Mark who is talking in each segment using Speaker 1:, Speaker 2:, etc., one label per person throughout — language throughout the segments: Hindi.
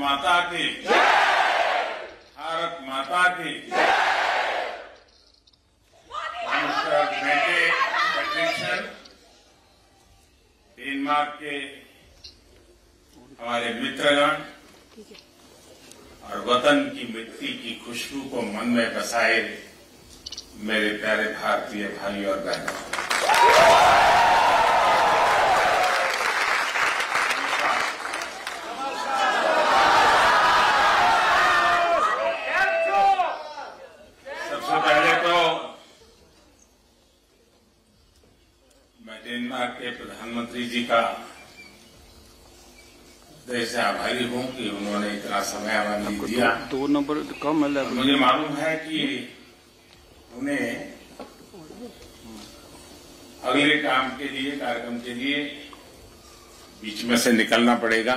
Speaker 1: माता की, भारत माता की। मिस्टर मेटे फ्रेडरिक्सन, डेनमार्क के हमारे मित्रगण और वतन की मिट्टी की खुशबू को मन में बसाए मेरे प्यारे भारतीय भाई और बहनों, सबसे पहले तो मैं डेनमार्क के प्रधानमंत्री जी का हृदय से आभारी हूं कि उन्होंने इतना समय हमें दिया।
Speaker 2: दो नंबर कम है।
Speaker 1: मुझे मालूम है कि उन्हें अगले काम के लिए, कार्यक्रम के लिए बीच में से निकलना पड़ेगा।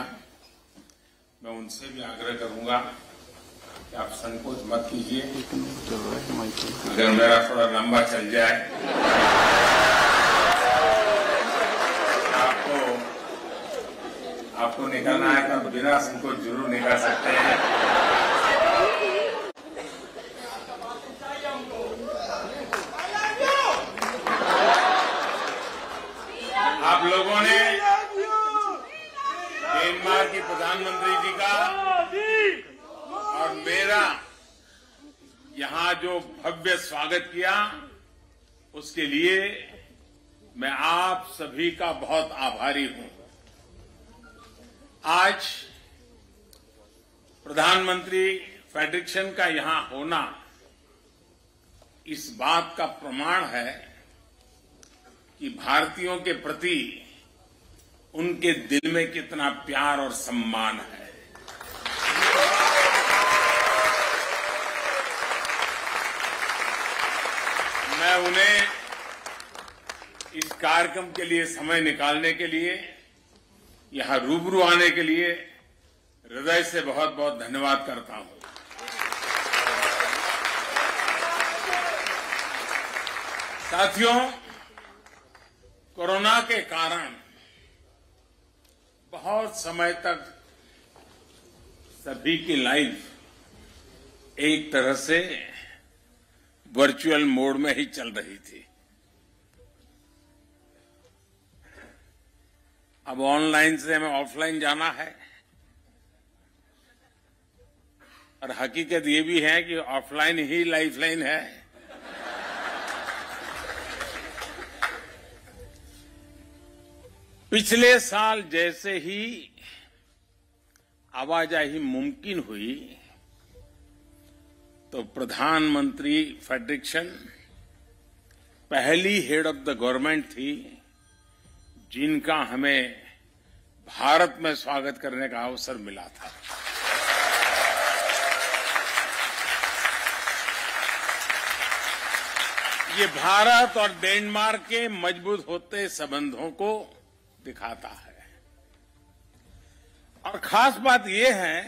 Speaker 1: मैं उनसे भी आग्रह करूंगा कि आप संकोच मत कीजिए। अगर मेरा थोड़ा लंबा चल जाए, आपको निकलना है तो बिना संकोच जरूर निकल सकते हैं। आप लोगों ने डेनमार्क के प्रधानमंत्री जी का और मेरा यहां जो भव्य स्वागत किया, उसके लिए मैं आप सभी का बहुत आभारी हूं। आज प्रधानमंत्री फ्रेडरिक्सन का यहां होना इस बात का प्रमाण है कि भारतीयों के प्रति उनके दिल में कितना प्यार और सम्मान है। मैं उन्हें इस कार्यक्रम के लिए समय निकालने के लिए, यहां रूबरू आने के लिए हृदय से बहुत बहुत धन्यवाद करता हूं। साथियों, कोरोना के कारण बहुत समय तक सभी की लाइफ एक तरह से वर्चुअल मोड में ही चल रही थी। अब ऑनलाइन से हमें ऑफलाइन जाना है, और हकीकत ये भी है कि ऑफलाइन ही लाइफलाइन है। पिछले साल जैसे ही आवाजाही मुमकिन हुई, तो प्रधानमंत्री फ्रेडरिक्सन पहली हेड ऑफ द गवर्नमेंट थी जिनका हमें भारत में स्वागत करने का अवसर मिला था। ये भारत और डेनमार्क के मजबूत होते संबंधों को दिखाता है। और खास बात यह है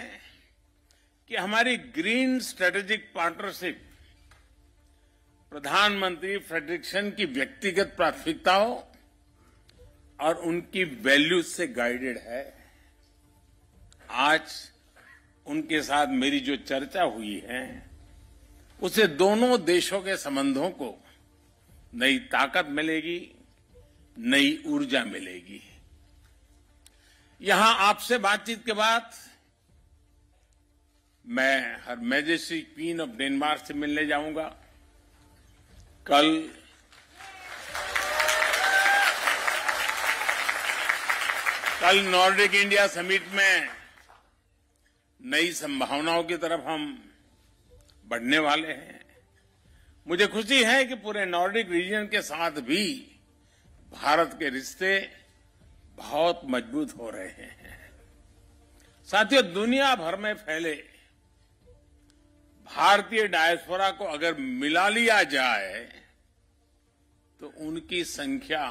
Speaker 1: कि हमारी ग्रीन स्ट्रेटेजिक पार्टनरशिप प्रधानमंत्री फ्रेडरिक्सन की व्यक्तिगत प्राथमिकताओं और उनकी वैल्यूज से गाइडेड है। आज उनके साथ मेरी जो चर्चा हुई है, उससे दोनों देशों के संबंधों को नई ताकत मिलेगी, नई ऊर्जा मिलेगी। यहां आपसे बातचीत के बाद मैं हर मैजेस्टी क्वीन ऑफ डेनमार्क से मिलने जाऊंगा। कल नॉर्डिक इंडिया समिट में नई संभावनाओं की तरफ हम बढ़ने वाले हैं। मुझे खुशी है कि पूरे नॉर्डिक रीजन के साथ भी भारत के रिश्ते बहुत मजबूत हो रहे हैं। साथियों, दुनिया भर में फैले भारतीय डायस्पोरा को अगर मिला लिया जाए तो उनकी संख्या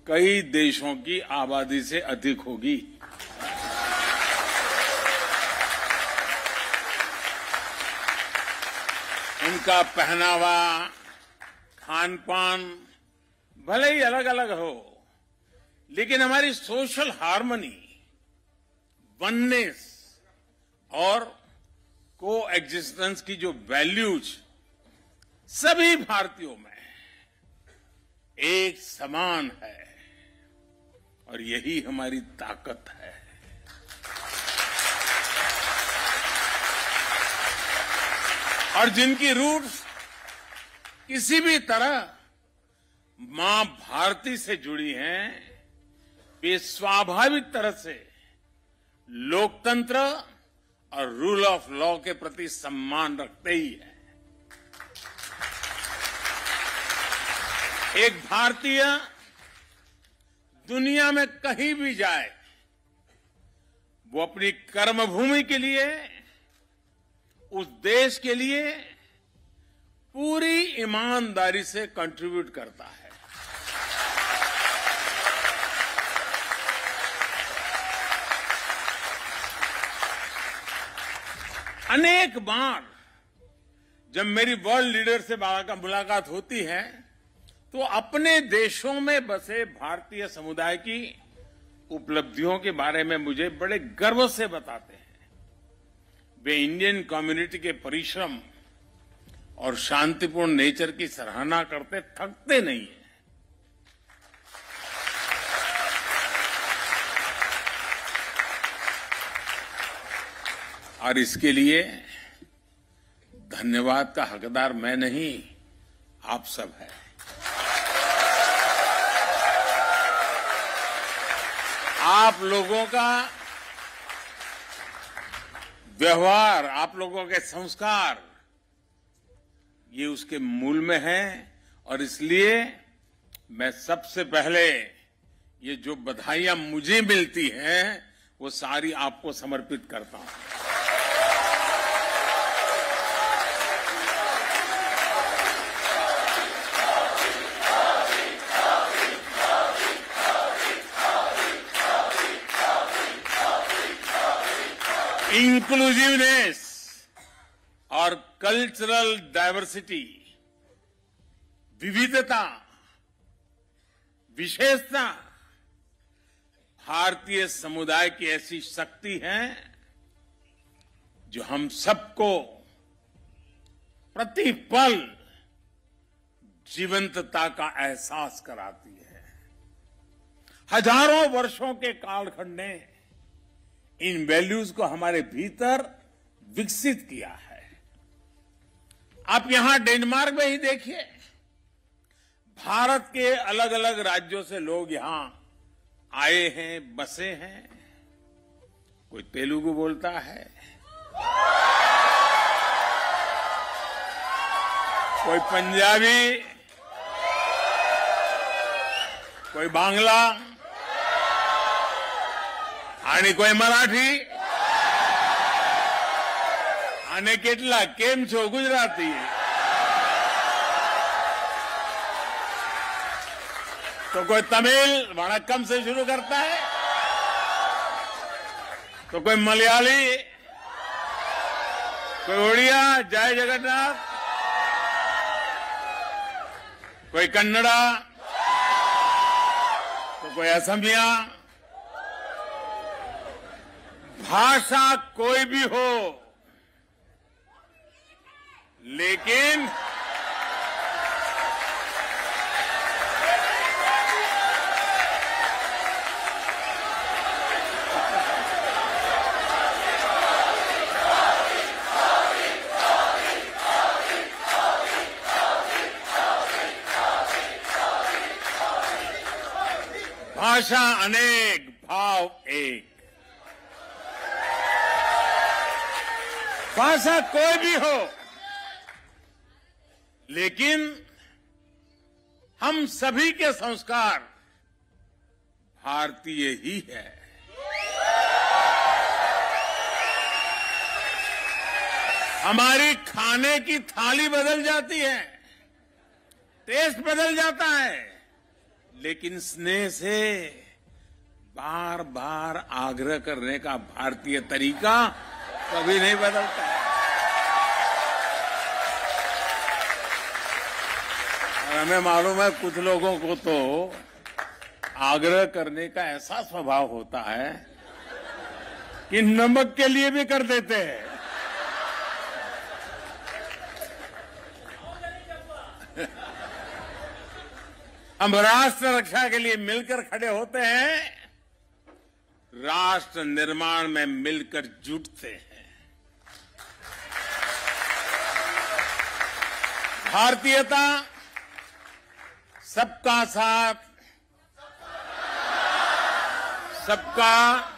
Speaker 1: कई देशों की आबादी से अधिक होगी। उनका पहनावा, खान पान भले ही अलग अलग हो, लेकिन हमारी सोशल हार्मनी, वननेस और को एग्जिस्टेंस की जो वैल्यूज सभी भारतीयों में एक समान है और यही हमारी ताकत है। और जिनकी रूट्स किसी भी तरह मां भारती से जुड़ी हैं, वे स्वाभाविक तरह से लोकतंत्र और रूल ऑफ लॉ के प्रति सम्मान रखते ही हैं। एक भारतीय दुनिया में कहीं भी जाए, वो अपनी कर्मभूमि के लिए, उस देश के लिए पूरी ईमानदारी से कंट्रीब्यूट करता है। अनेक बार जब मेरी वर्ल्ड लीडर से मुलाकात होती है, तो अपने देशों में बसे भारतीय समुदाय की उपलब्धियों के बारे में मुझे बड़े गर्व से बताते हैं। वे इंडियन कम्युनिटी के परिश्रम और शांतिपूर्ण नेचर की सराहना करते थकते नहीं हैं। और इसके लिए धन्यवाद का हकदार मैं नहीं, आप सब हैं। आप लोगों का व्यवहार, आप लोगों के संस्कार, ये उसके मूल में है। और इसलिए मैं सबसे पहले ये जो बधाइयां मुझे मिलती हैं, वो सारी आपको समर्पित करता हूं। इंक्लूसिवनेस और कल्चरल डाइवर्सिटी, विविधता, विशेषता भारतीय समुदाय की ऐसी शक्ति है जो हम सबको प्रतिपल जीवंतता का एहसास कराती है। हजारों वर्षों के कालखंड ने इन वैल्यूज को हमारे भीतर विकसित किया है। आप यहां डेनमार्क में ही देखिए, भारत के अलग अलग राज्यों से लोग यहां आए हैं, बसे हैं। कोई तेलुगु बोलता है, कोई पंजाबी, कोई बांग्ला आणि कोई मराठी અને કેટલા કેમ છો ગુજરાતી। तो कोई तमिल वणक्कम से शुरू करता है, तो कोई मलयाली, कोई उड़िया जय जगन्नाथ, कोई कन्नड़ा, तो कोई असमिया। भाषा कोई भी हो, लेकिन भाषा अनेक, भाव एक। भाषा कोई भी हो, लेकिन हम सभी के संस्कार भारतीय ही है। हमारी खाने की थाली बदल जाती है, टेस्ट बदल जाता है, लेकिन स्नेह से बार बार आग्रह करने का भारतीय तरीका कभी नहीं बदलता। और हमें मालूम है कुछ लोगों को तो आग्रह करने का ऐसा स्वभाव होता है कि नमक के लिए भी कर देते हैं। हम राष्ट्र रक्षा के लिए मिलकर खड़े होते हैं, राष्ट्र निर्माण में मिलकर जुटते हैं। भारतीयता सबका साथ, सबका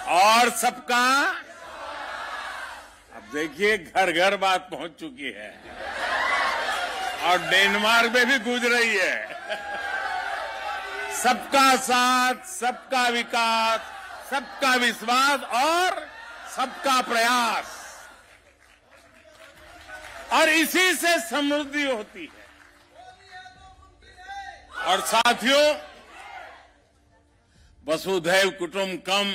Speaker 1: और सबका। अब देखिए घर घर बात पहुंच चुकी है और डेनमार्क में भी गूंज रही है। सबका साथ, सबका विकास, सबका विश्वास और सबका प्रयास, और इसी से समृद्धि होती है। और साथियों, वसुधैव कुटुंबकम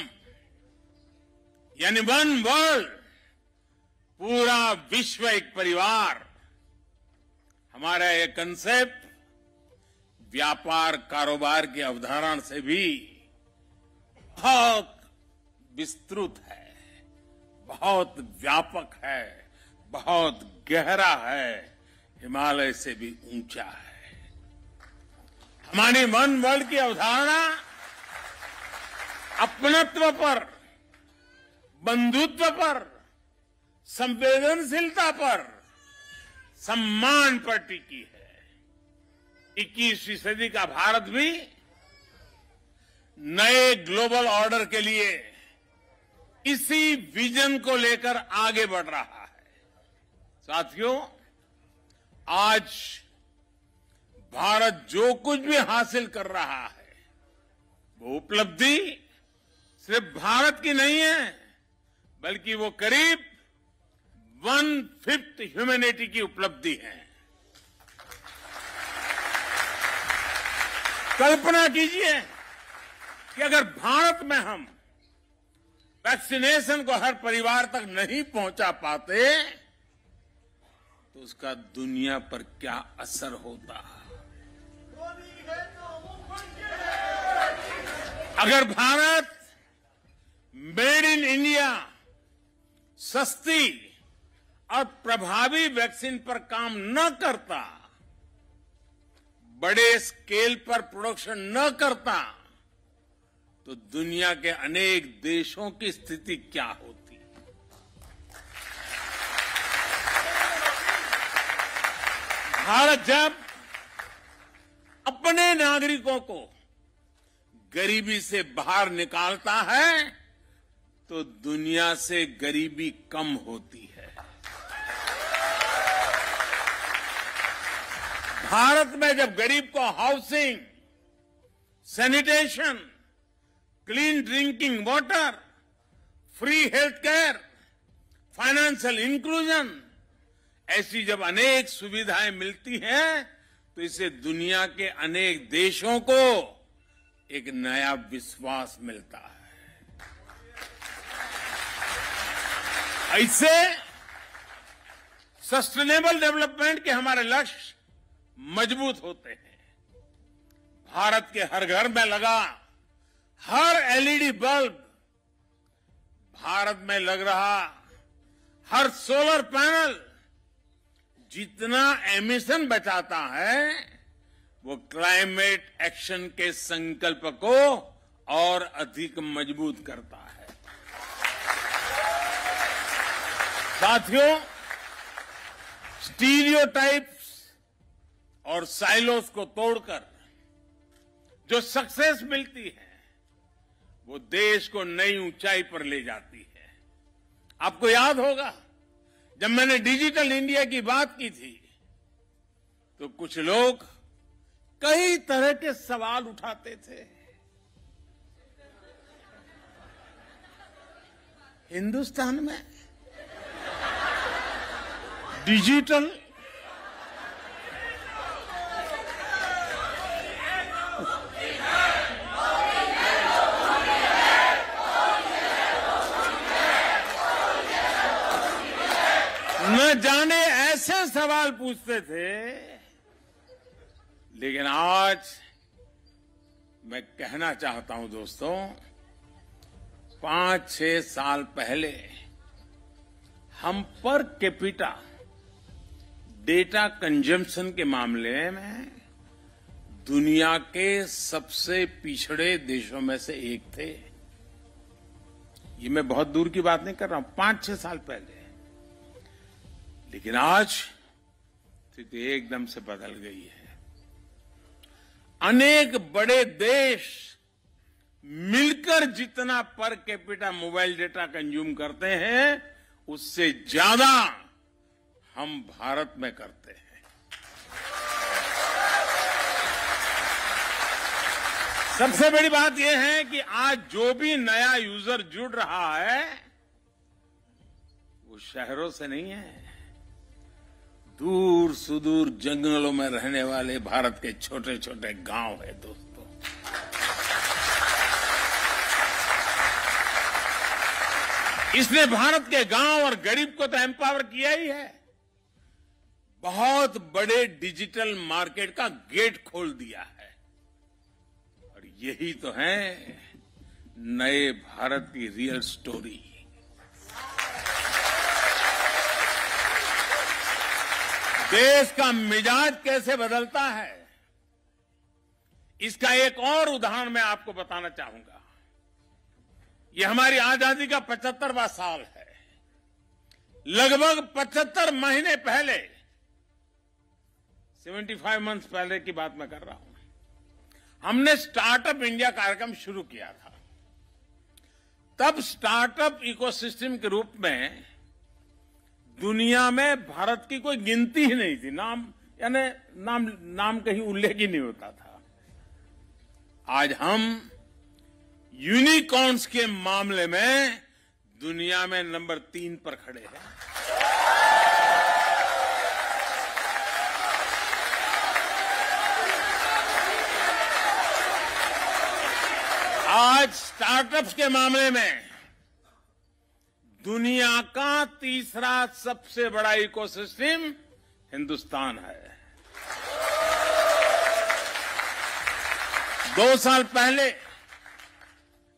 Speaker 1: यानी वन वर्ल्ड, पूरा विश्व एक परिवार, हमारा ये कंसेप्ट व्यापार कारोबार की अवधारणा से भी बहुत विस्तृत है, बहुत व्यापक है, बहुत गहरा है, हिमालय से भी ऊंचा है। हमारी वन वर्ल्ड की अवधारणा अपनत्व पर, बंधुत्व पर, संवेदनशीलता पर, सम्मान पर टिकी है। 21वीं सदी का भारत भी नए ग्लोबल ऑर्डर के लिए इसी विजन को लेकर आगे बढ़ रहा है। साथियों, आज भारत जो कुछ भी हासिल कर रहा है, वो उपलब्धि सिर्फ भारत की नहीं है, बल्कि वो करीब 1/5 ह्यूमैनिटी की उपलब्धि है। कल्पना कीजिए कि अगर भारत में हम वैक्सीनेशन को हर परिवार तक नहीं पहुंचा पाते तो उसका दुनिया पर क्या असर होता। अगर भारत मेड इन इंडिया सस्ती और प्रभावी वैक्सीन पर काम न करता, बड़े स्केल पर प्रोडक्शन न करता, तो दुनिया के अनेक देशों की स्थिति क्या होती। भारत जब अपने नागरिकों को गरीबी से बाहर निकालता है तो दुनिया से गरीबी कम होती है। भारत में जब गरीब को housing, sanitation, clean drinking water, free health care, financial inclusion, ऐसी जब अनेक सुविधाएं मिलती हैं तो इससे दुनिया के अनेक देशों को एक नया विश्वास मिलता है। इससे सस्टेनेबल डेवलपमेंट के हमारे लक्ष्य मजबूत होते हैं। भारत के हर घर में लगा हर एलईडी बल्ब, भारत में लग रहा हर सोलर पैनल जितना एमिशन बचाता है वो क्लाइमेट एक्शन के संकल्प को और अधिक मजबूत करता है। साथियों, स्टीरियोटाइप्स और साइलोस को तोड़कर जो सक्सेस मिलती है वो देश को नई ऊंचाई पर ले जाती है। आपको याद होगा जब मैंने डिजिटल इंडिया की बात की थी तो कुछ लोग कई तरह के सवाल उठाते थे। हिंदुस्तान में डिजिटल न जाने ऐसे सवाल पूछते थे, लेकिन आज मैं कहना चाहता हूं दोस्तों, 5-6 साल पहले हम पर कैपिटा डेटा कंजम्पशन के मामले में दुनिया के सबसे पिछड़े देशों में से एक थे। ये मैं बहुत दूर की बात नहीं कर रहा हूं, 5-6 साल पहले। लेकिन आज स्थिति एकदम से बदल गई है। अनेक बड़े देश मिलकर जितना per capita mobile data consume करते हैं, उससे ज्यादा हम भारत में करते हैं। सबसे बड़ी बात यह है कि आज जो भी नया यूजर जुड़ रहा है वो शहरों से नहीं है, दूर सुदूर जंगलों में रहने वाले भारत के छोटे छोटे गांव है। दोस्तों, इसने भारत के गांव और गरीब को तो एम्पावर किया ही है, बहुत बड़े डिजिटल मार्केट का गेट खोल दिया है। और यही तो है नए भारत की रियल स्टोरी। देश का मिजाज कैसे बदलता है, इसका एक और उदाहरण मैं आपको बताना चाहूंगा। ये हमारी आजादी का 75वां साल है। लगभग 75 महीने पहले, 75 मंथ्स पहले की बात मैं कर रहा हूं, हमने स्टार्टअप इंडिया कार्यक्रम शुरू किया था। तब स्टार्टअप इकोसिस्टम के रूप में दुनिया में भारत की कोई गिनती ही नहीं थी, नाम कहीं उल्लेख ही नहीं होता था। आज हम यूनिकॉर्न्स के मामले में दुनिया में नंबर 3 पर खड़े हैं। आज स्टार्टअप्स के मामले में दुनिया का तीसरा सबसे बड़ा इकोसिस्टम हिंदुस्तान है। 2 साल पहले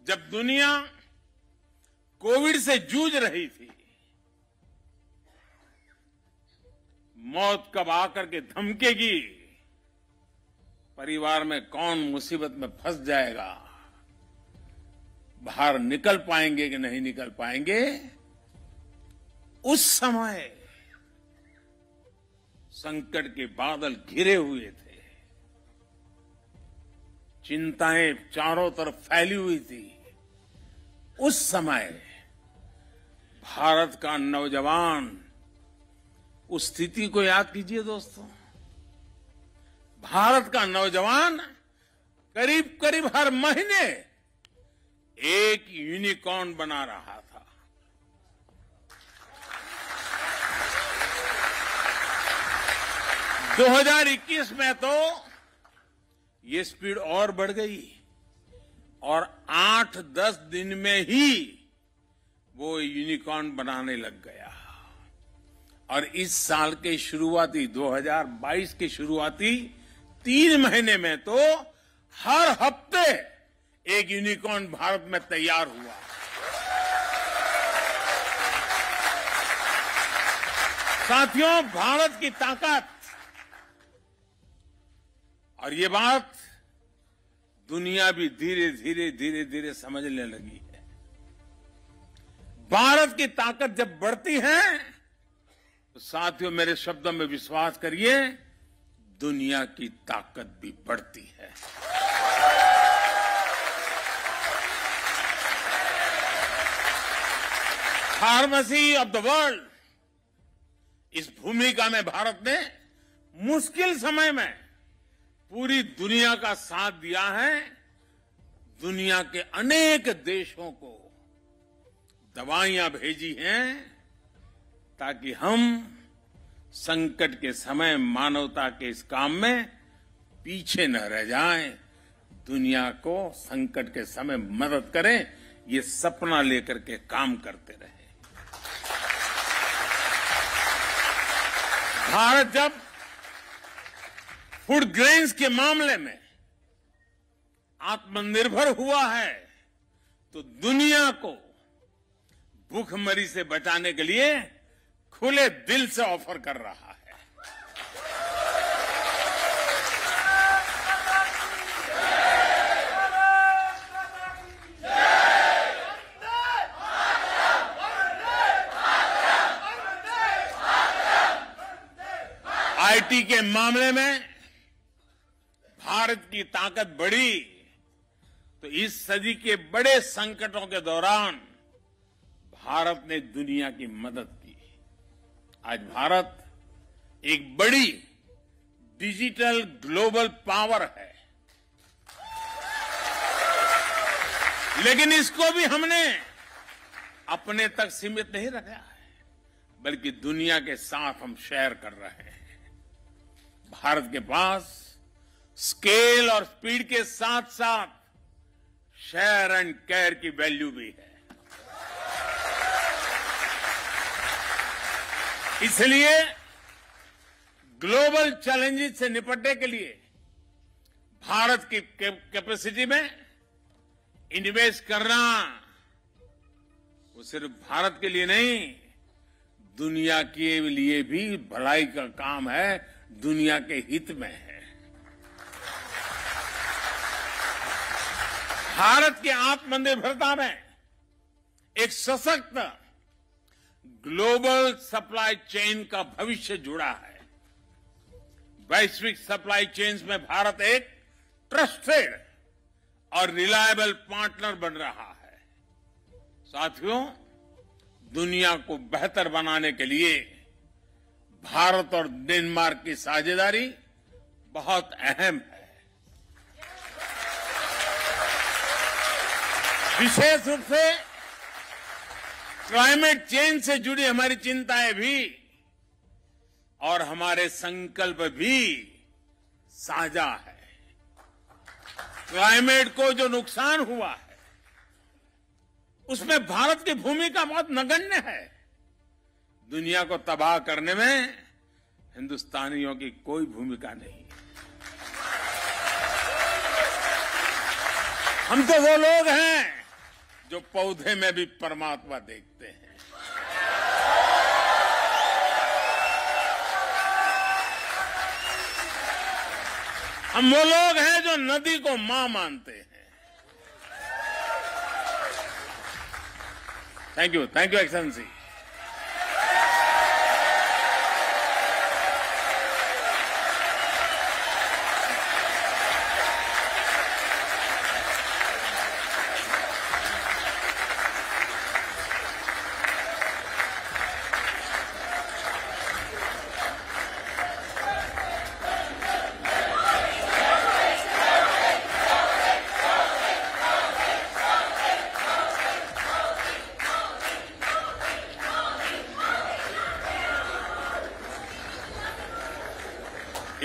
Speaker 1: जब दुनिया कोविड से जूझ रही थी, मौत कब आकर के धमकेगी, परिवार में कौन मुसीबत में फंस जाएगा, बाहर निकल पाएंगे कि नहीं निकल पाएंगे, उस समय संकट के बादल घिरे हुए थे, चिंताएं चारों तरफ फैली हुई थी। उस समय भारत का नौजवान, उस स्थिति को याद कीजिए दोस्तों। भारत का नौजवान करीब करीब हर महीने एक यूनिकॉर्न बना रहा था। - 2021 में तो ये स्पीड और बढ़ गई और 8-10 दिन में ही वो यूनिकॉर्न बनाने लग गया। और इस साल के शुरुआती 2022 के शुरुआती 3 महीने में तो हर हफ्ते एक यूनिकॉर्न भारत में तैयार हुआ। साथियों, भारत की ताकत, और ये बात दुनिया भी धीरे धीरे समझने लगी है। भारत की ताकत जब बढ़ती है तो साथियों, मेरे शब्दों में विश्वास करिए, दुनिया की ताकत भी बढ़ती है। फार्मेसी ऑफ द वर्ल्ड, इस भूमिका में भारत ने मुश्किल समय में पूरी दुनिया का साथ दिया है। दुनिया के अनेक देशों को दवाइयां भेजी हैं ताकि हम संकट के समय मानवता के इस काम में पीछे न रह जाएं, दुनिया को संकट के समय मदद करें, ये सपना लेकर के काम करते रहे। भारत जब फूड ग्रेन्स के मामले में आत्मनिर्भर हुआ है तो दुनिया को भूखमरी से बचाने के लिए खुले दिल से ऑफर कर रहा है। आईटी के मामले में भारत की ताकत बढ़ी तो इस सदी के बड़े संकटों के दौरान भारत ने दुनिया की मदद की। आज भारत एक बड़ी डिजिटल ग्लोबल पावर है, लेकिन इसको भी हमने अपने तक सीमित नहीं रखा है, बल्कि दुनिया के साथ हम शेयर कर रहे हैं। भारत के पास स्केल और स्पीड के साथ साथ शेयर एंड केयर की वैल्यू भी है। इसलिए ग्लोबल चैलेंजेस से निपटने के लिए भारत की कैपेसिटी में इन्वेस्ट करना वो सिर्फ भारत के लिए नहीं, दुनिया के लिए भी भलाई का काम है, दुनिया के हित में है। भारत की आत्मनिर्भरता में एक सशक्त ग्लोबल सप्लाई चेन का भविष्य जुड़ा है। वैश्विक सप्लाई चेन्स में भारत एक ट्रस्टेड और रिलायबल पार्टनर बन रहा है। साथियों, दुनिया को बेहतर बनाने के लिए भारत और डेनमार्क की साझेदारी बहुत अहम है। विशेष रूप से क्लाइमेट चेंज से जुड़ी हमारी चिंताएं भी और हमारे संकल्प भी साझा है। क्लाइमेट को जो नुकसान हुआ है उसमें भारत की भूमिका बहुत नगण्य है। दुनिया को तबाह करने में हिंदुस्तानियों की कोई भूमिका नहीं। हम तो वो लोग हैं जो पौधे में भी परमात्मा देखते हैं। हम वो लोग हैं जो नदी को मां मानते हैं। Thank you excellency.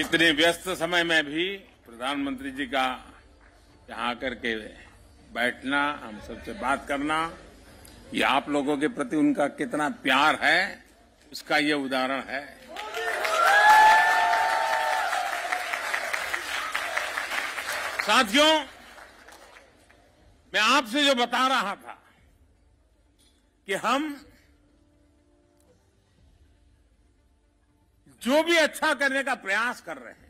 Speaker 1: इतने व्यस्त समय में भी प्रधानमंत्री जी का यहाँ आकर के बैठना, हम सबसे बात करना, ये आप लोगों के प्रति उनका कितना प्यार है उसका ये उदाहरण है। साथियों, मैं आपसे जो बता रहा था कि हम जो भी अच्छा करने का प्रयास कर रहे हैं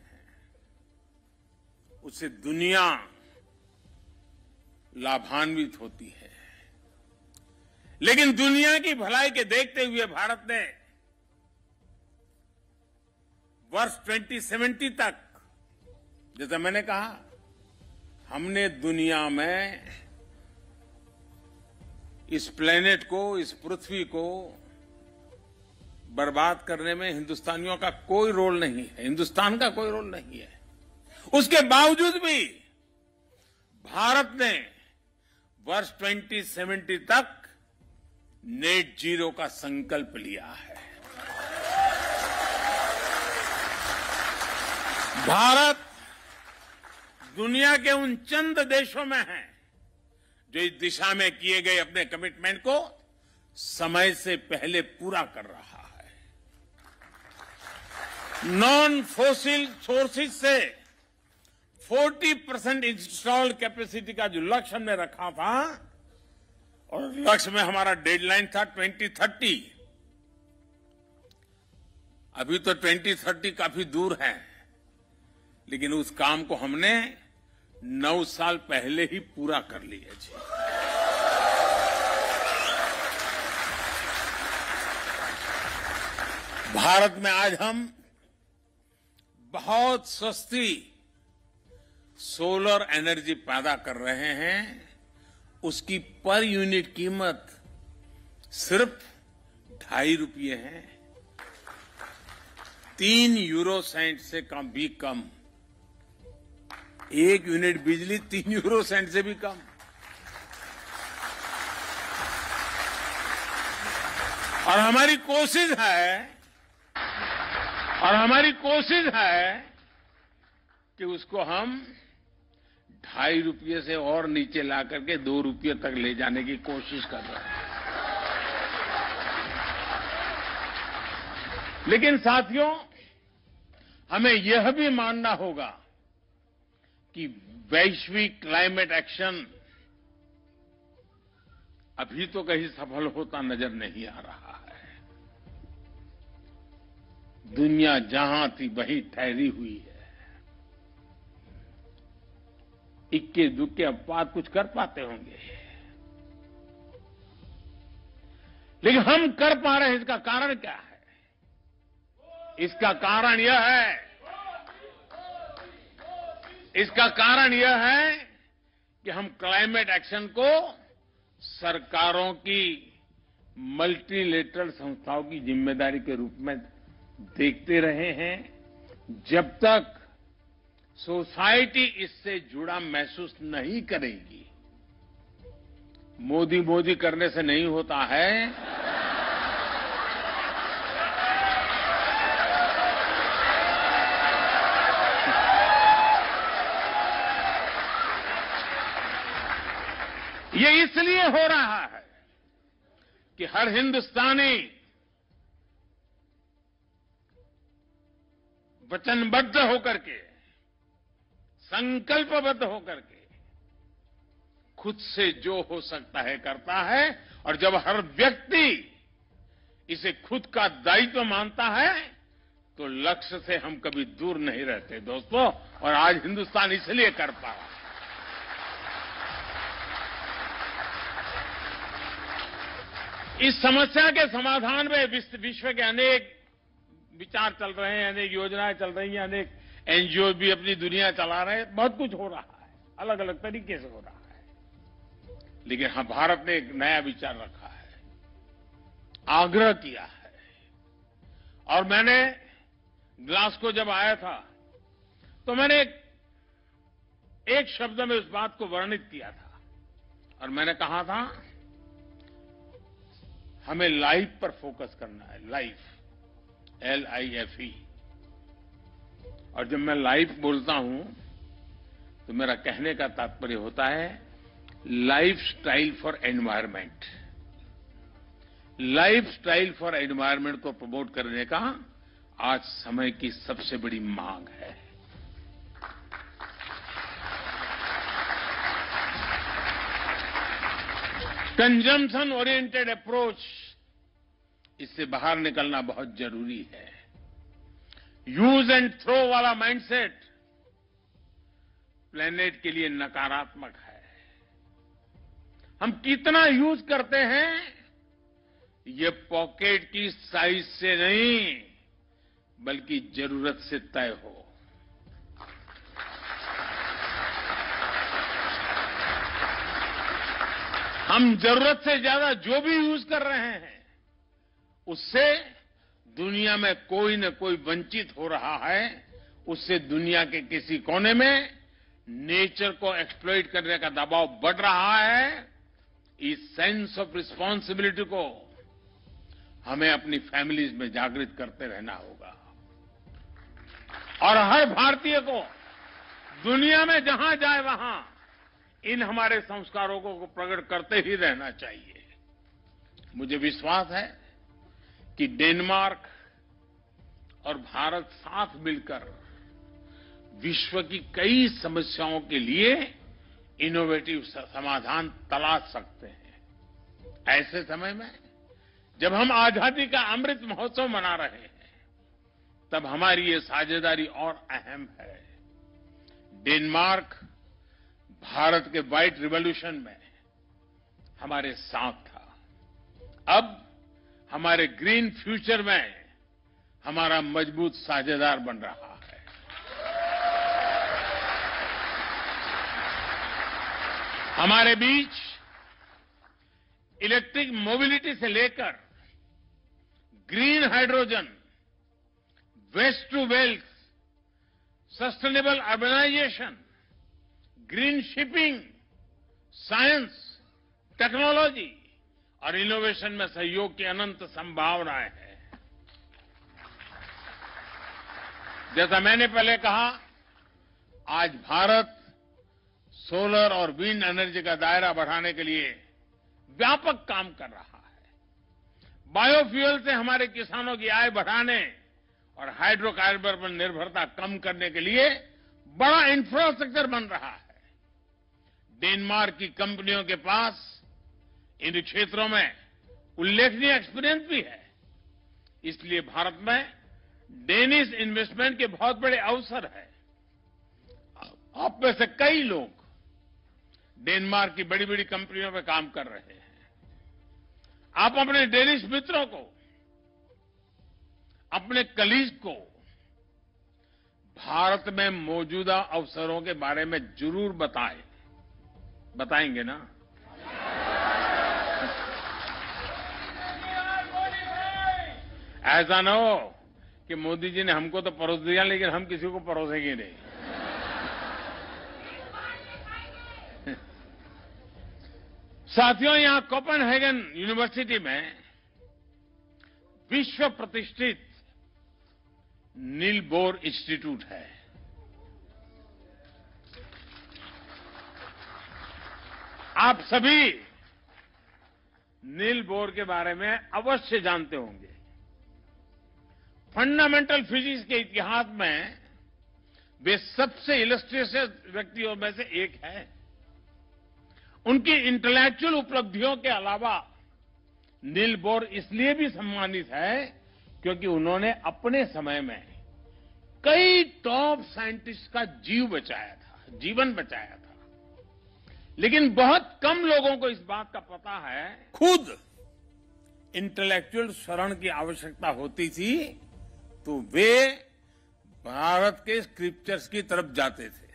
Speaker 1: उससे दुनिया लाभान्वित होती है। लेकिन दुनिया की भलाई के देखते हुए भारत ने वर्ष 2070 तक, जैसा मैंने कहा, हमने दुनिया में इस प्लेनेट को, इस पृथ्वी को बर्बाद करने में हिंदुस्तानियों का कोई रोल नहीं है, हिंदुस्तान का कोई रोल नहीं है। उसके बावजूद भी भारत ने वर्ष 2070 तक नेट जीरो का संकल्प लिया है। भारत दुनिया के उन चंद देशों में है जो इस दिशा में किए गए अपने कमिटमेंट को समय से पहले पूरा कर रहा है। नॉन फोसिल सोर्सेज से 40% इंस्टॉल्ड कैपेसिटी का जो लक्ष्य हमने रखा था, और लक्ष्य में हमारा डेडलाइन था 2030। अभी तो 2030 काफी दूर है, लेकिन उस काम को हमने 9 साल पहले ही पूरा कर लिया जी। भारत में आज हम बहुत सस्ती सोलर एनर्जी पैदा कर रहे हैं। उसकी पर यूनिट कीमत सिर्फ 2.5 रुपये है, 3 यूरो सेंट से भी कम। 1 यूनिट बिजली 3 यूरो सेंट से भी कम। और हमारी कोशिश है कि उसको हम 2.5 रुपये से और नीचे ला करके 2 रुपये तक ले जाने की कोशिश कर रहे हैं। लेकिन साथियों, हमें यह भी मानना होगा कि वैश्विक क्लाइमेट एक्शन अभी तो कहीं सफल होता नजर नहीं आ रहा है। दुनिया जहां थी वहीं ठहरी हुई है। इक्के दुक्के अपवाद कुछ कर पाते होंगे, लेकिन हम कर पा रहे हैं। इसका कारण क्या है? इसका कारण यह है कि हम क्लाइमेट एक्शन को सरकारों की मल्टीलेटरल संस्थाओं की जिम्मेदारी के रूप में देखते रहे हैं। जब तक सोसाइटी इससे जुड़ा महसूस नहीं करेगी, मोदी करने से नहीं होता है। ये इसलिए हो रहा है कि हर हिंदुस्तानी वचनबद्ध होकर के, संकल्पबद्ध होकर के खुद से जो हो सकता है करता है। और जब हर व्यक्ति इसे खुद का दायित्व मानता है तो लक्ष्य से हम कभी दूर नहीं रहते दोस्तों। और आज हिंदुस्तान इसलिए कर पा रहा है। इस समस्या के समाधान में विश्व के अनेक विचार चल रहे हैं, अनेक योजनाएं चल रही हैं, अनेक एनजीओ भी अपनी दुनिया चला रहे हैं। बहुत कुछ हो रहा है, अलग अलग तरीके से हो रहा है। लेकिन हाँ, भारत ने एक नया विचार रखा है, आग्रह किया है। और मैंने ग्लासगो जब आया था तो मैंने एक शब्द में उस बात को वर्णित किया था और मैंने कहा था, हमें लाइफ पर फोकस करना है। Life, LIFE। और जब मैं लाइफ बोलता हूं तो मेरा कहने का तात्पर्य होता है life style for environment. Life style for environment को प्रमोट करने का आज समय की सबसे बड़ी मांग है। कंजम्पशन ओरिएंटेड अप्रोच, इससे बाहर निकलना बहुत जरूरी है। यूज एंड थ्रो वाला माइंडसेट प्लेनेट के लिए नकारात्मक है। हम कितना यूज करते हैं ये पॉकेट की साइज से नहीं बल्कि जरूरत से तय हो। हम जरूरत से ज्यादा जो भी यूज कर रहे हैं उससे दुनिया में कोई न कोई वंचित हो रहा है। उससे दुनिया के किसी कोने में नेचर को एक्सप्लॉइट करने का दबाव बढ़ रहा है। इस सेंस ऑफ रिस्पांसिबिलिटी को हमें अपनी फैमिलीज में जागृत करते रहना होगा और हर भारतीय को दुनिया में जहां जाए वहां इन हमारे संस्कारों को प्रकट करते ही रहना चाहिए। मुझे विश्वास है कि डेनमार्क और भारत साथ मिलकर विश्व की कई समस्याओं के लिए इनोवेटिव समाधान तलाश सकते हैं। ऐसे समय में जब हम आजादी का अमृत महोत्सव मना रहे हैं, तब हमारी ये साझेदारी और अहम है। डेनमार्क भारत के व्हाइट रिवॉल्यूशन में हमारे साथ था। अब हमारे ग्रीन फ्यूचर में हमारा मजबूत साझेदार बन रहा है। हमारे बीच इलेक्ट्रिक मोबिलिटी से लेकर green hydrogen, waste to wealth, sustainable urbanisation, green shipping, science, technology और इनोवेशन में सहयोग की अनंत संभावनाएं हैं। जैसा मैंने पहले कहा, आज भारत सोलर और विंड एनर्जी का दायरा बढ़ाने के लिए व्यापक काम कर रहा है। बायोफ्यूल से हमारे किसानों की आय बढ़ाने और हाइड्रोकार्बन पर निर्भरता कम करने के लिए बड़ा इंफ्रास्ट्रक्चर बन रहा है। डेनमार्क की कंपनियों के पास इन क्षेत्रों में उल्लेखनीय एक्सपीरियंस भी है। इसलिए भारत में डेनिश इन्वेस्टमेंट के बहुत बड़े अवसर है। आप में से कई लोग डेनमार्क की बड़ी बड़ी कंपनियों में काम कर रहे हैं। आप अपने डेनिश मित्रों को, अपने कलीग को भारत में मौजूदा अवसरों के बारे में जरूर बताएं। बताएंगे ना? ऐसा ना हो कि मोदी जी ने हमको तो परोस दिया लेकिन हम किसी को परोसेंगे नहीं। साथियों, यहां कोपेनहेगन यूनिवर्सिटी में विश्व प्रतिष्ठित नील बोर इंस्टीट्यूट है। आप सभी नील बोर के बारे में अवश्य जानते होंगे। फंडामेंटल फिजिक्स के इतिहास में वे सबसे इलस्ट्रियस व्यक्तियों में से एक है। उनकी इंटेलेक्चुअल उपलब्धियों के अलावा नील बोर इसलिए भी सम्मानित है क्योंकि उन्होंने अपने समय में कई टॉप साइंटिस्ट का जीवन बचाया था। लेकिन बहुत कम लोगों को इस बात का पता है। खुद इंटेलेक्चुअल शरण की आवश्यकता होती थी तो वे भारत के स्क्रिप्चर्स की तरफ जाते थे।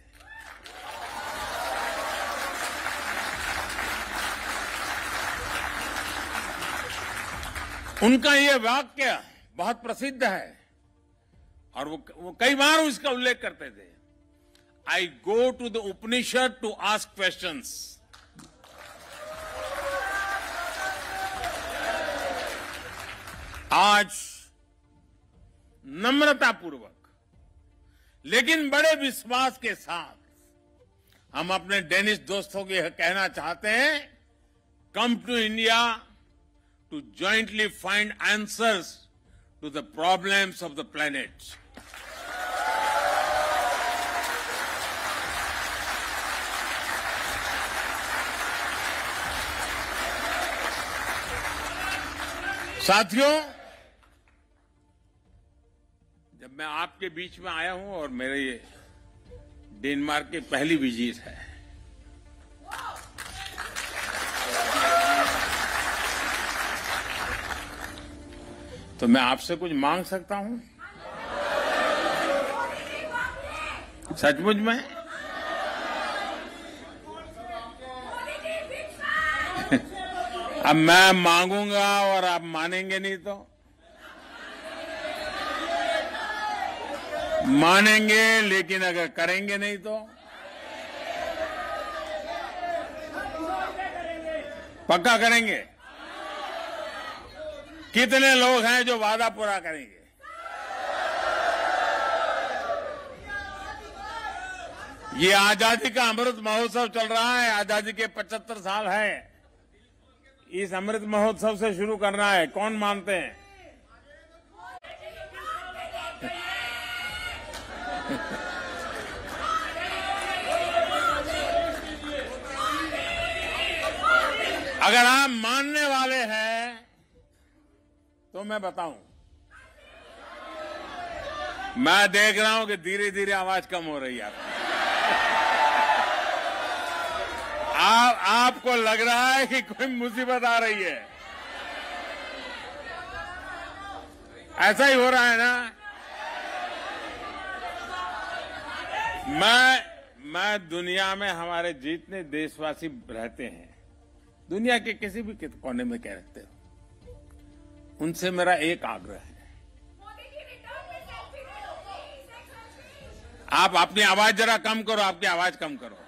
Speaker 1: उनका यह वाक्य बहुत प्रसिद्ध है और वो कई बार उसका उल्लेख करते थे। I go to the Upanishad to ask questions. आज नम्रतापूर्वक लेकिन बड़े विश्वास के साथ हम अपने डेनिश दोस्तों को यह कहना चाहते हैं, come to India to jointly find answers to the problems of the planet. साथियों, जब मैं आपके बीच में आया हूं और मेरे ये डेनमार्क की पहली विजिट है, तो मैं आपसे कुछ मांग सकता हूं? सचमुच में? अब मैं मांगूंगा और आप मानेंगे नहीं तो? मानेंगे लेकिन अगर करेंगे नहीं तो? पक्का करेंगे? कितने लोग हैं जो वादा पूरा करेंगे? ये आजादी का अमृत महोत्सव चल रहा है। आजादी के 75 साल है। इस अमृत महोत्सव से शुरू करना है। कौन मानते हैं? अगर आप मानने वाले हैं तो मैं बताऊं, मैं देख रहा हूं कि धीरे धीरे आवाज कम हो रही है आपको लग रहा है कि कोई मुसीबत आ रही है। ऐसा ही हो रहा है ना। मैं दुनिया में हमारे जितने देशवासी रहते हैं, दुनिया के किसी भी कोने में कह रहते हो, उनसे मेरा एक आग्रह है, आप अपनी आवाज जरा कम करो, आपकी आवाज कम करो।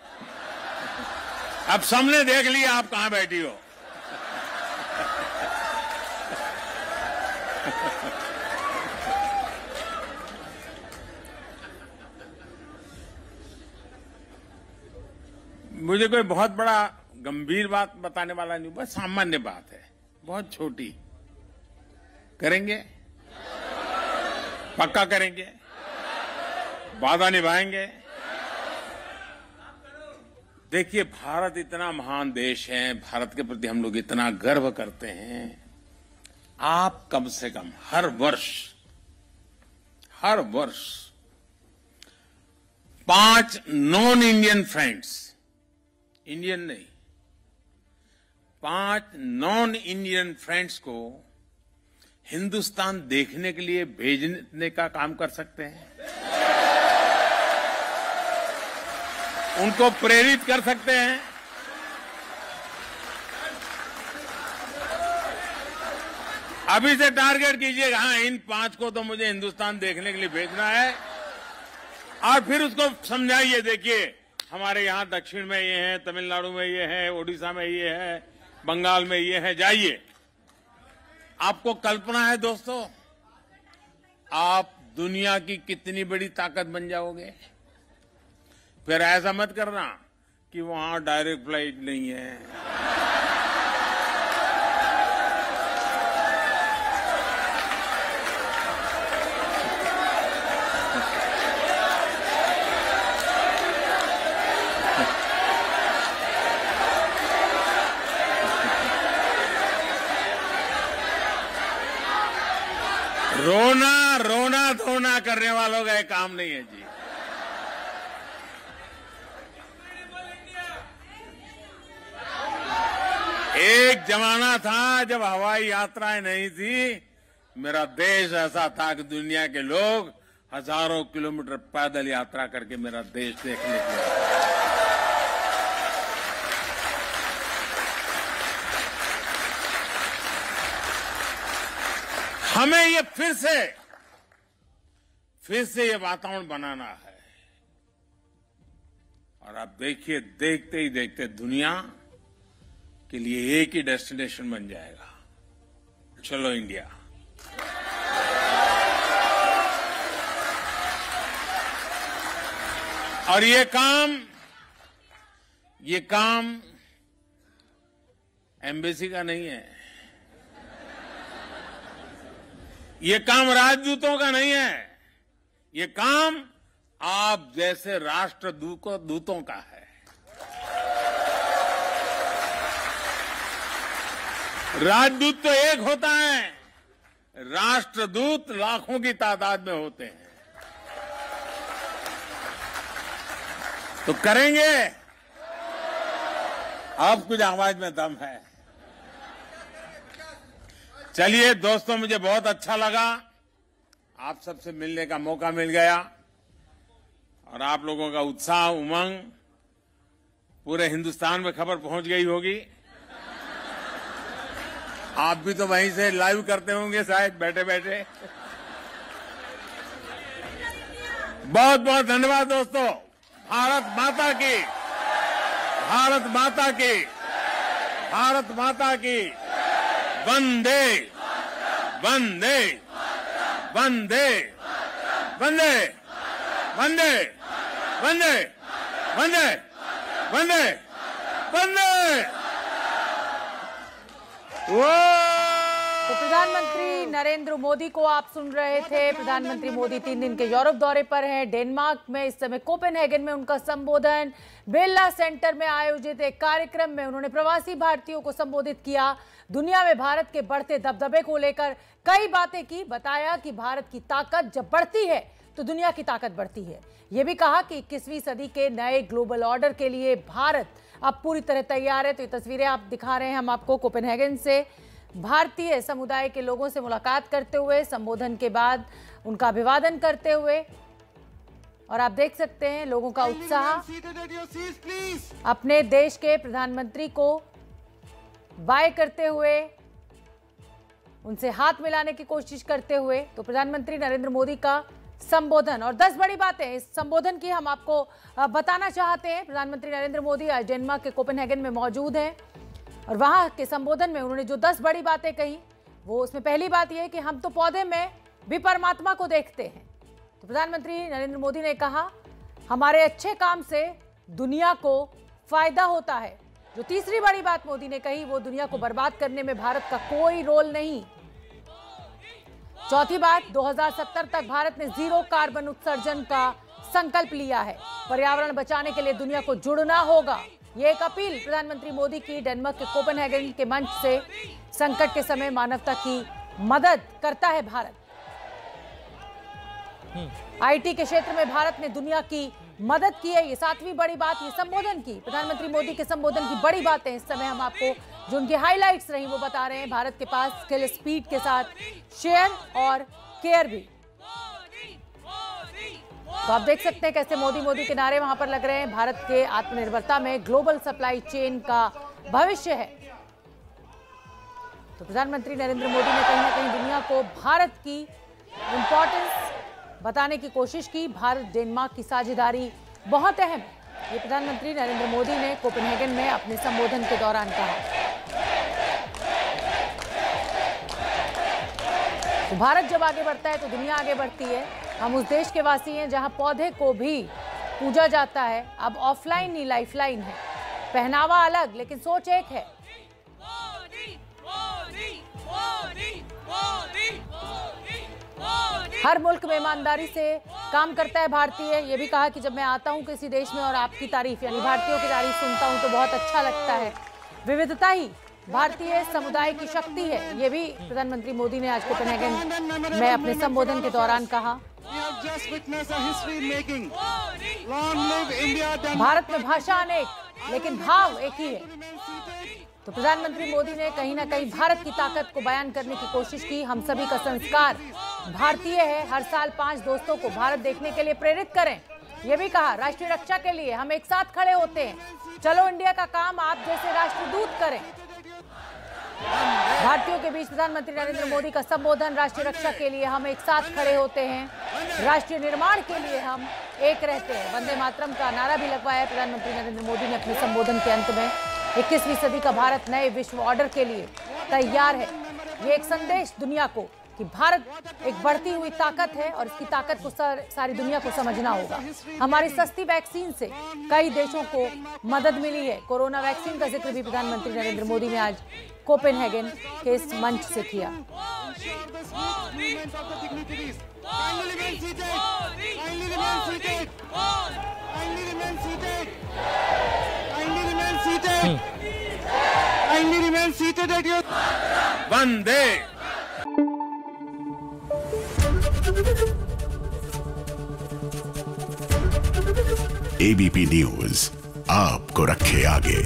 Speaker 1: अब सबने देख लिया आप कहां बैठी हो। मुझे कोई बहुत बड़ा गंभीर बात बताने वाला नहीं, बस सामान्य बात है, बहुत छोटी। करेंगे? पक्का करेंगे? वादा निभाएंगे? देखिए, भारत इतना महान देश है, भारत के प्रति हम लोग इतना गर्व करते हैं। आप कम से कम हर वर्ष 5 नॉन इंडियन फ्रेंड्स, इंडियन नहीं, 5 नॉन इंडियन फ्रेंड्स को हिंदुस्तान देखने के लिए भेजने का काम कर सकते हैं, उनको प्रेरित कर सकते हैं। अभी से टारगेट कीजिएगा, हाँ इन 5 को तो मुझे हिंदुस्तान देखने के लिए भेजना है, और फिर उसको समझाइए। देखिए, हमारे यहां दक्षिण में ये है, तमिलनाडु में ये है, ओडिशा में ये है, बंगाल में ये है, जाइए। आपको कल्पना है दोस्तों, आप दुनिया की कितनी बड़ी ताकत बन जाओगे। फिर ऐसा मत करना कि वहां डायरेक्ट फ्लाइट नहीं है। रोना धोना करने वालों का एक काम नहीं है जी। एक जमाना था जब हवाई यात्राएं नहीं थी, मेरा देश ऐसा था कि दुनिया के लोग हजारों किलोमीटर पैदल यात्रा करके मेरा देश देखने के लिए। हमें ये फिर से ये वातावरण बनाना है। और आप देखिए, देखते ही देखते दुनिया के लिए एक ही डेस्टिनेशन बन जाएगा, चलो इंडिया। और ये काम एम्बेसी का नहीं है, ये काम राजदूतों का नहीं है, ये काम आप जैसे राष्ट्रदूतों का है। राजदूत तो एक होता है, राष्ट्रदूत लाखों की तादाद में होते हैं। तो करेंगे? अब कुछ आवाज में दम है। चलिए दोस्तों, मुझे बहुत अच्छा लगा, आप सबसे मिलने का मौका मिल गया, और आप लोगों का उत्साह, उमंग पूरे हिंदुस्तान में खबर पहुंच गई होगी। आप भी तो वहीं से लाइव करते होंगे शायद, बैठे बैठे। बहुत बहुत धन्यवाद दोस्तों। भारत माता की, भारत माता की, भारत माता की। वंदे वंदे वंदे वंदे वंदे वंदे वंदे वंदे वंदे।
Speaker 2: तो प्रधानमंत्री नरेंद्र मोदी को आप सुन रहे थे। प्रधानमंत्री मोदी 3 दिन के यूरोप दौरे पर हैं। डेनमार्क में इस समय कोपेनहेगन में उनका संबोधन, बिरला सेंटर में आयोजित एक कार्यक्रम में उन्होंने प्रवासी भारतीयों को संबोधित किया। दुनिया में भारत के बढ़ते दबदबे को लेकर कई बातें की। बताया कि भारत की ताकत जब बढ़ती है तो दुनिया की ताकत बढ़ती है। यह भी कहा कि 21वीं सदी के नए ग्लोबल ऑर्डर के लिए भारत अब पूरी तरह तैयार है। तो ये तस्वीरें आप दिखा रहे हैं हम आपको कोपेनहेगन से। भारतीय समुदाय के लोगों से मुलाकात करते हुए, संबोधन के बाद उनका अभिवादन करते हुए, और आप देख सकते हैं लोगों का उत्साह। अपने देश के प्रधानमंत्री को बाय करते हुए, उनसे हाथ मिलाने की कोशिश करते हुए। तो प्रधानमंत्री नरेंद्र मोदी का संबोधन और 10 बड़ी बातें इस संबोधन की हम आपको बताना चाहते हैं। प्रधानमंत्री नरेंद्र मोदी आज डेनमार्क के कोपेनहेगन में मौजूद हैं और वहां के संबोधन में उन्होंने जो 10 बड़ी बातें कही, वो उसमें पहली बात यह है कि हम तो पौधे में भी परमात्मा को देखते हैं। तो प्रधानमंत्री नरेंद्र मोदी ने कहा हमारे अच्छे काम से दुनिया को फायदा होता है। जो तीसरी बड़ी बात मोदी ने कही वो दुनिया को बर्बाद करने में भारत का कोई रोल नहीं। चौथी बात, 2070 तक भारत ने 0 कार्बन उत्सर्जन का संकल्प लिया है। पर्यावरण बचाने के लिए दुनिया को जुड़ना होगा। ये एक अपील प्रधानमंत्री मोदी की डेनमार्क के कोपेनहेगन के मंच से। संकट के समय मानवता की मदद करता है भारत। आईटी के क्षेत्र में भारत ने दुनिया की मदद की है। ये 7वीं बड़ी बात, ये संबोधन की, प्रधानमंत्री मोदी के संबोधन की बड़ी बातें इस समय हम आपको जो उनकी हाइलाइट्स रही वो बता रहे हैं। भारत के पास स्किल, स्पीड के साथ शेयर और केयर भी। तो आप देख सकते हैं कैसे मोदी के नारे वहां पर लग रहे हैं। भारत के आत्मनिर्भरता में ग्लोबल सप्लाई चेन का भविष्य है। तो प्रधानमंत्री नरेंद्र मोदी ने कहीं ना कहीं दुनिया को भारत की इंपॉर्टेंस बताने की कोशिश की। भारत डेनमार्क की साझेदारी बहुत अहम। ये प्रधानमंत्री नरेंद्र मोदी ने कोपेनहेगन में अपने संबोधन के दौरान कहा। तो भारत जब आगे बढ़ता है तो दुनिया आगे बढ़ती है। हम उस देश के वासी हैं जहां पौधे को भी पूजा जाता है। अब ऑफलाइन ही लाइफलाइन है। पहनावा अलग लेकिन सोच एक है। हर मुल्क में ईमानदारी से काम करता है भारतीय। ये भी कहा कि जब मैं आता हूं किसी देश में और आपकी तारीफ यानी भारतीयों की तारीफ सुनता हूं तो बहुत अच्छा लगता है। विविधता ही भारतीय समुदाय की शक्ति है। ये भी प्रधानमंत्री मोदी ने आज कोपेनहेगन में अपने संबोधन के दौरान कहा। भारत में भाषा अनेक लेकिन भाव एक ही है। तो प्रधानमंत्री मोदी ने कहीं ना कहीं भारत की ताकत को बयान करने की कोशिश की। हम सभी का संस्कार भारतीय है। हर साल 5 दोस्तों को भारत देखने के लिए प्रेरित करें। यह भी कहा राष्ट्रीय रक्षा के लिए हम एक साथ खड़े होते हैं। चलो इंडिया का काम आप जैसे राष्ट्रदूत करें। भारतीयों के बीच प्रधानमंत्री नरेंद्र मोदी का संबोधन। राष्ट्रीय रक्षा के लिए हम एक साथ खड़े होते हैं। राष्ट्रीय निर्माण के लिए हम एक रहते हैं। वंदे मातरम का नारा भी लगवाया प्रधानमंत्री नरेंद्र मोदी ने अपने संबोधन के अंत में। 21वीं सदी का भारत नए विश्व ऑर्डर के लिए तैयार है। ये एक संदेश दुनिया को कि भारत एक बढ़ती हुई ताकत है और इसकी ताकत को सारी दुनिया को समझना होगा। हमारी सस्ती वैक्सीन से कई देशों को मदद मिली है। कोरोना वैक्सीन का जिक्र भी प्रधानमंत्री नरेंद्र मोदी ने आज कोपेनहेगन के इस मंच से किया।
Speaker 1: वंदे
Speaker 3: एबीपी न्यूज आपको रखे आगे।